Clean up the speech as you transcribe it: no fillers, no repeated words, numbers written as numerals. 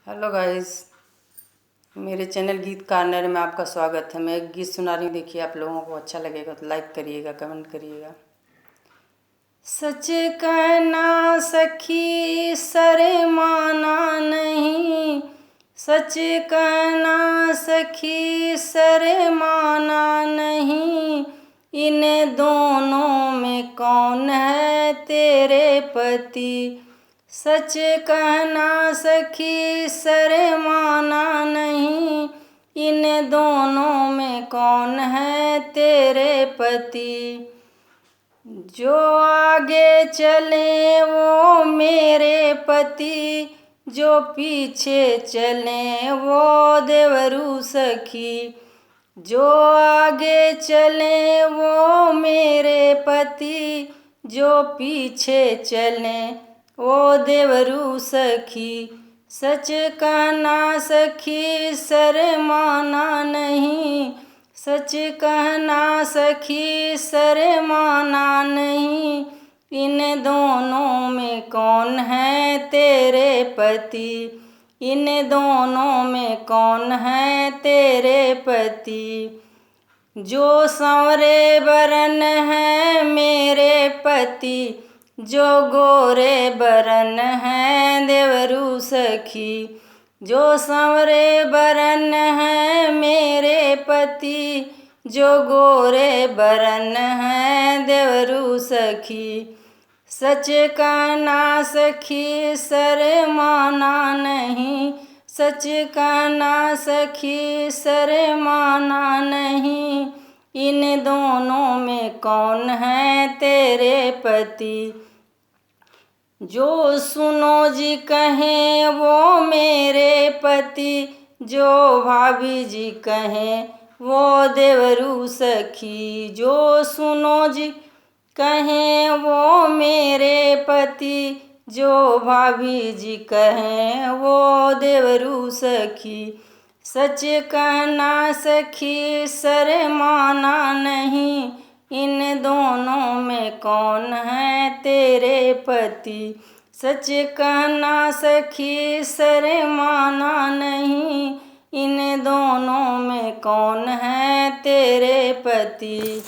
Hello guys, मेरे channel गीत corner में आपका स्वागत है। मैं एक गीत सुना रही हूँ, देखिए आप लोगों को अच्छा लगेगा तो लाइक करिएगा, कमेंट करिएगा। सच कहना सखी सरे माना नहीं, सच कहना सखी सरे माना नहीं, इन दोनों में कौन है तेरे पति। सच कहना सखी सरे माना नहीं, इन दोनों में कौन है तेरे पति। जो आगे चले वो मेरे पति, जो पीछे चले वो देवरू सखी। जो आगे चले वो मेरे पति, जो पीछे चले वो देवरू सखी। सच कहना सखी सर माना नहीं, सच कहना सखी सर माना नहीं, इन दोनों में कौन है तेरे पति। इन दोनों में कौन है तेरे पति। जो सांवरे बरन है मेरे पति, जो गोरे बरन है देवरू सखी। जो सांवरे बरन है मेरे पति, जो गोरे बरन है देवरू सखी। सच कहना सखी सर माना नहीं, सच कहना सखी सर माना नहीं, इन दोनों में कौन है तेरे पति। जो सुनो जी कहें वो मेरे पति, जो भाभी जी कहें वो देवरू सखी। जो सुनो जी कहें वो मेरे पति, जो भाभी जी कहें वो देवरू सखी। सच कहना सखी सर माना नहीं, इन दोनों में कौन है तेरे पति। सच कहना सखी सर माना नहीं, इन दोनों में कौन है तेरे पति।